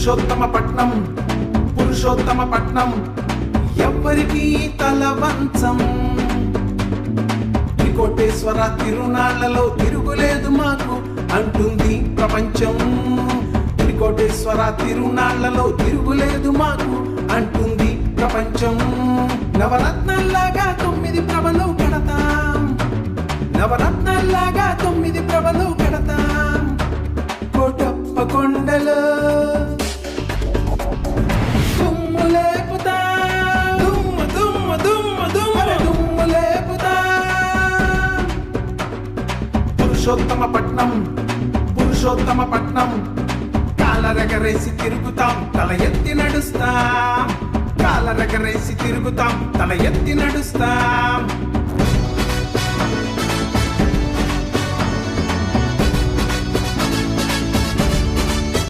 పురుషోత్తమ పట్నం ఎవ్వరికీ తలవంచం. త్రికోటేశ్వర తిరునాళ్లలో తిరుగులేదు మాకు అంటుంది ప్రపంచం. త్రికోటేశ్వర తిరునాళ్లలో తిరుగులేదు మాకు అంటుంది ప్రపంచం. నవరత్నాల్లాగా 9 ప్రభలు కడతాం, నవరత్నాల్లాగా 9 ప్రభలు కడతాం. కోటప్ప కొండలో దుమ్ము లేపుతాం, దుమ్ము దుమ్ము దుమ్ము దుమ్ము దుమ్ము లేపుతాం. పురుషోత్తమ పట్నం కాలరెగరేసి తిరుగుతాం, తల ఎత్తి నడుస్తాం. కాలరెగరేసి తిరుగుతాం, తల ఎత్తి నడుస్తాం.